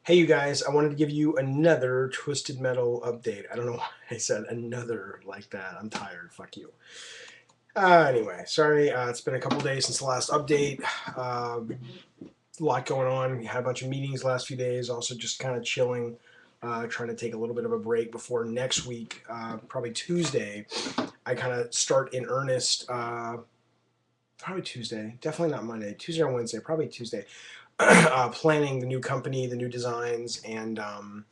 Hey, you guys, I wanted to give you another Twisted Metal update. I don't know why I said another like that. I'm tired. Fuck you. Anyway, sorry. It's been a couple days since the last update. A lot going on. We had a bunch of meetings last few days. Also, just kind of chilling, trying to take a little bit of a break before next week, probably Tuesday. I kind of start in earnest. Probably Tuesday. Definitely not Monday. Tuesday or Wednesday. Probably Tuesday. Planning the new company, the new designs, and I'm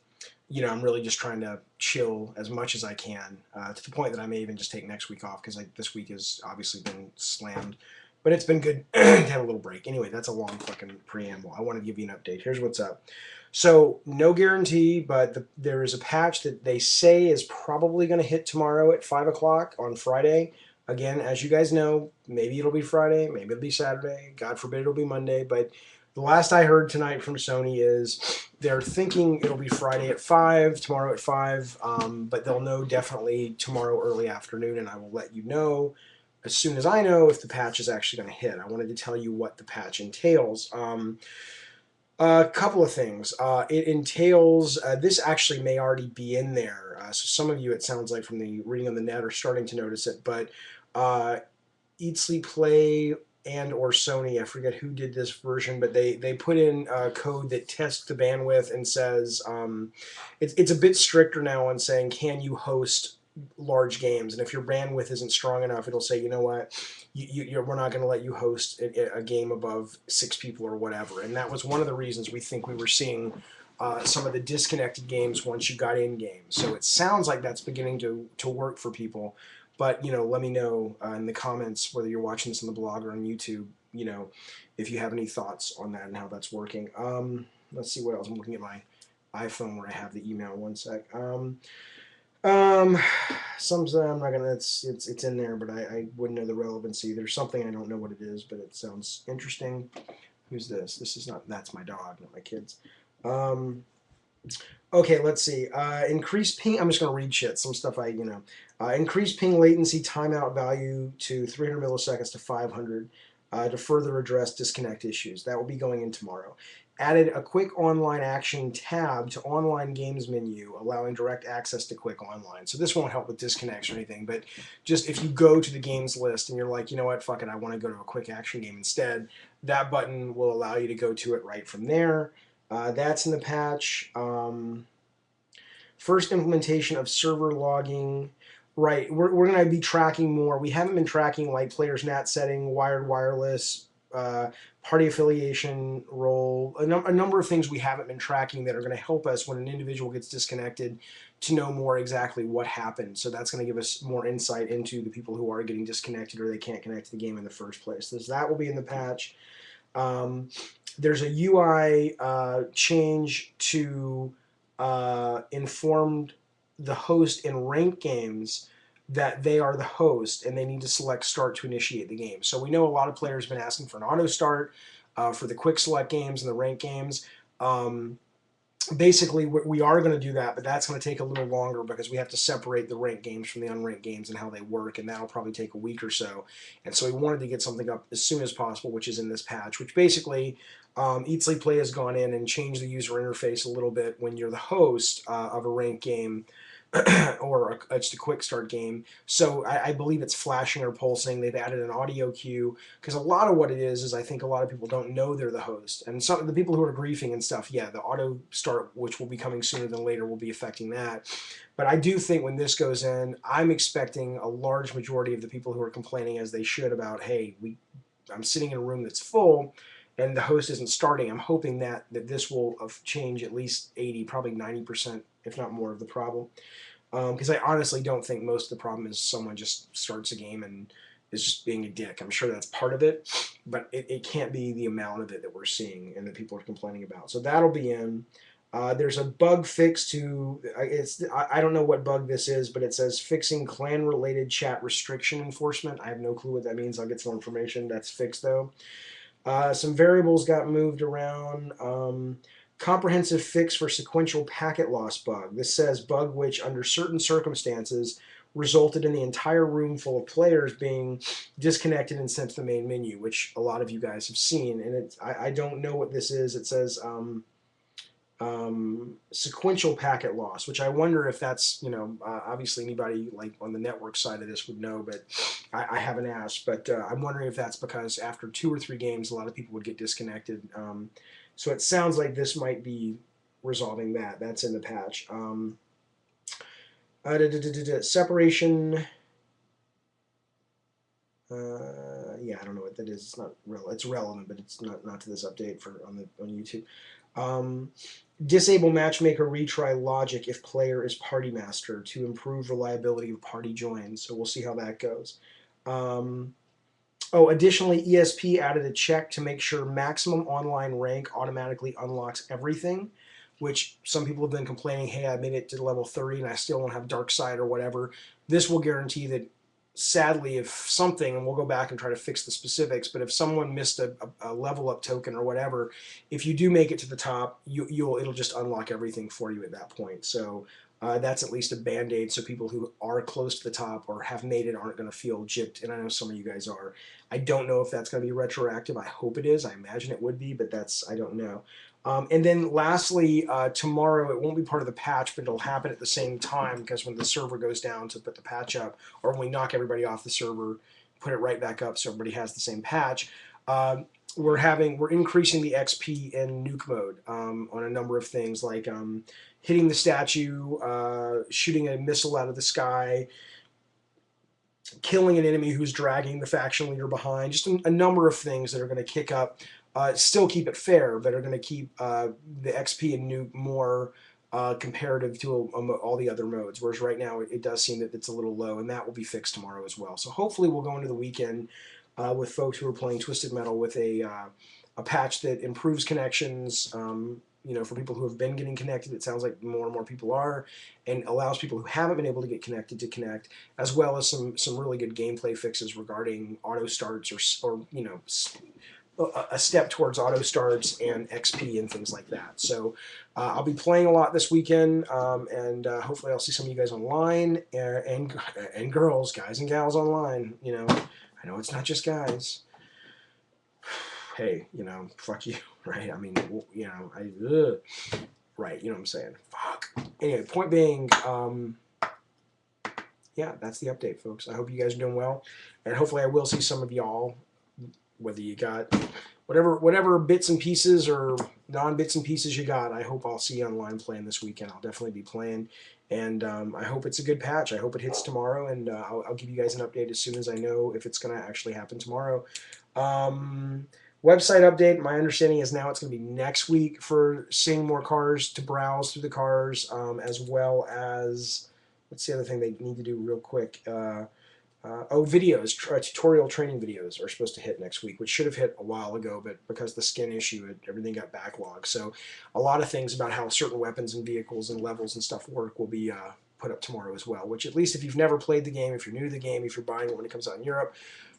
really just trying to chill as much as I can, to the point that I may even just take next week off because this week has obviously been slammed. But it's been good to have a little break. Anyway, that's a long fucking preamble. I want to give you an update. Here's what's up. So, no guarantee, but there is a patch that they say is probably going to hit tomorrow at 5 o'clock on Friday. Again, as you guys know, maybe it'll be Friday, maybe it'll be Saturday. God forbid it'll be Monday. But the last I heard tonight from Sony is they're thinking it'll be Friday at 5, tomorrow at 5, but they'll know definitely tomorrow early afternoon, and I will let you know as soon as I know if the patch is actually going to hit. I wanted to tell you what the patch entails. A couple of things. It entails, this actually may already be in there. So some of you, it sounds like from the reading on the net, are starting to notice it, but uh, Eat Sleep Play and or Sony, I forget who did this version, but they put in a code that tests the bandwidth and says it's a bit stricter now on saying can you host large games, and if your bandwidth isn't strong enough, it'll say, you know what, we're not going to let you host a game above 6 people or whatever. And that was one of the reasons we think we were seeing some of the disconnected games once you got in games. So it sounds like that's beginning to work for people. But let me know in the comments whether you're watching this on the blog or on YouTube. If you have any thoughts on that and how that's working. Let's see what else. I'm looking at my iPhone where I have the email. One sec. Um, some I'm not gonna. It's in there, but I wouldn't know the relevancy. There's something I don't know what it is, but it sounds interesting. Who's this? This is not. That's my dog, not my kids. Um, Okay, let's see. Increased ping. I'm just going to read shit. Some stuff increased ping latency timeout value to 300 milliseconds to 500 to further address disconnect issues. That will be going in tomorrow. Added a quick online action tab to online games menu, allowing direct access to quick online. So this won't help with disconnects or anything, but just if you go to the games list and you're like, you know what, fuck it, I want to go to a quick action game instead, that button will allow you to go to it right from there. That's in the patch. First implementation of server logging. Right, we're going to be tracking more. We haven't been tracking like players' NAT setting, wired, wireless, party affiliation role, a number of things we haven't been tracking that are going to help us when an individual gets disconnected to know more exactly what happened. So that's going to give us more insight into the people who are getting disconnected or they can't connect to the game in the first place. So that will be in the patch. Um, there's a UI change to inform the host in ranked games that they are the host and they need to select start to initiate the game. So we know a lot of players have been asking for an auto start for the quick select games and the ranked games. Basically we are going to do that, but that's going to take a little longer because we have to separate the ranked games from the unranked games and how they work, and that'll probably take a week or so. And so we wanted to get something up as soon as possible, which is in this patch, which basically Eat Sleep Play has gone in and changed the user interface a little bit when you're the host of a ranked game or just a quick start game. So I believe it's flashing or pulsing. They've added an audio cue because a lot of what it is I think a lot of people don't know they're the host, and some of the people who are griefing and stuff. Yeah, the auto start, which will be coming sooner than later, will be affecting that. But I do think when this goes in, I'm expecting a large majority of the people who are complaining, as they should, about hey, I'm sitting in a room that's full and the host isn't starting. I'm hoping that this will change at least 80, probably 90%, if not more, of the problem. Because I honestly don't think most of the problem is someone just starts a game and is just being a dick. I'm sure that's part of it, but it can't be the amount of it that we're seeing and that people are complaining about. So that'll be in. There's a bug fix to I don't know what bug this is, but it says fixing clan-related chat restriction enforcement. I have no clue what that means. I'll get some information. That's fixed though. Some variables got moved around. Comprehensive fix for sequential packet loss bug. This says bug which, under certain circumstances, resulted in the entire room full of players being disconnected and sent to the main menu, which a lot of you guys have seen. And I don't know what this is. It says sequential packet loss, which I wonder if that's, obviously anybody like on the network side of this would know, but I haven't asked. But I'm wondering if that's because after 2 or 3 games, a lot of people would get disconnected. So it sounds like this might be resolving that. That's in the patch. Separation. Yeah, I don't know what that is. It's not real. It's relevant, but it's not to this update for on YouTube. Um, Disable matchmaker retry logic if player is party master to improve reliability of party joins. So we'll see how that goes. Additionally, ESP added a check to make sure maximum online rank automatically unlocks everything, which some people have been complaining, hey, I made it to level 30 and I still don't have dark side or whatever. This will guarantee that, sadly, if something, and we'll go back and try to fix the specifics, but if someone missed a level up token or whatever, if you do make it to the top, it'll just unlock everything for you at that point. So that's at least a band-aid, so people who are close to the top or have made it aren't going to feel gypped, and I know some of you guys are. I don't know if that's going to be retroactive. I hope it is. I imagine it would be, but I don't know. And then lastly, tomorrow, it won't be part of the patch, but it'll happen at the same time, because when the server goes down to put the patch up, or when we knock everybody off the server, put it right back up so everybody has the same patch, we're increasing the XP in nuke mode on a number of things, like hitting the statue, shooting a missile out of the sky, killing an enemy who's dragging the faction leader behind, just a number of things that are going to kick up, still keep it fair, but are going to keep the XP and nuke more comparative to all the other modes, whereas right now it does seem that it's a little low, and that will be fixed tomorrow as well. So hopefully we'll go into the weekend with folks who are playing Twisted Metal with a patch that improves connections, for people who have been getting connected. It sounds like more and more people are, and allows people who haven't been able to get connected to connect, as well as some really good gameplay fixes regarding auto starts or a step towards auto starts and XP and things like that. So I'll be playing a lot this weekend, and hopefully I'll see some of you guys online, and girls, guys and gals online. I know it's not just guys. Hey, fuck you, right? I mean, right, you know what I'm saying? Fuck. Anyway, point being, yeah, that's the update, folks. I hope you guys are doing well, and hopefully I will see some of y'all, whether you got whatever bits and pieces or non-bits and pieces you got. I hope I'll see you online playing this weekend. I'll definitely be playing, and I hope it's a good patch. I hope it hits tomorrow, and I'll give you guys an update as soon as I know if it's going to actually happen tomorrow. Website update. My understanding is now it's going to be next week for seeing more cars to browse through the cars, as well as, what's the other thing they need to do real quick? Videos, tutorial training videos are supposed to hit next week, which should have hit a while ago, but because the skin issue, everything got backlogged. So a lot of things about how certain weapons and vehicles and levels and stuff work will be put up tomorrow as well, which, at least if you've never played the game, if you're new to the game, if you're buying it when it comes out in Europe,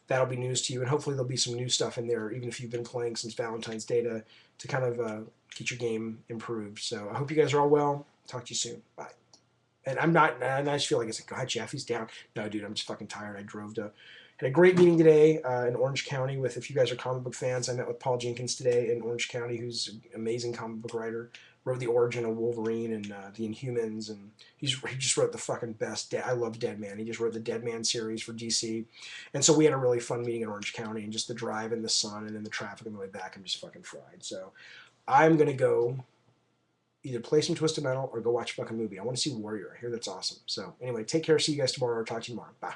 that'll be news to you, and hopefully there'll be some new stuff in there, even if you've been playing since Valentine's Day, to kind of get your game improved. So I hope you guys are all well. Talk to you soon. Bye. And I just feel like it's like, God, Jaffe's down. No, dude, I'm just fucking tired. Had a great meeting today in Orange County with, if you guys are comic book fans, I met with Paul Jenkins today in Orange County, who's an amazing comic book writer. Wrote the origin of Wolverine and the Inhumans, and he just wrote the fucking best. I love Deadman. He just wrote the Deadman series for DC, and so we had a really fun meeting in Orange County, and just the drive in the sun and then the traffic on the way back, I'm just fucking fried. So I'm gonna go either play some Twisted Metal or go watch a fucking movie. I want to see Warrior. I hear that's awesome. So anyway, take care. See you guys tomorrow. Or talk to you tomorrow. Bye.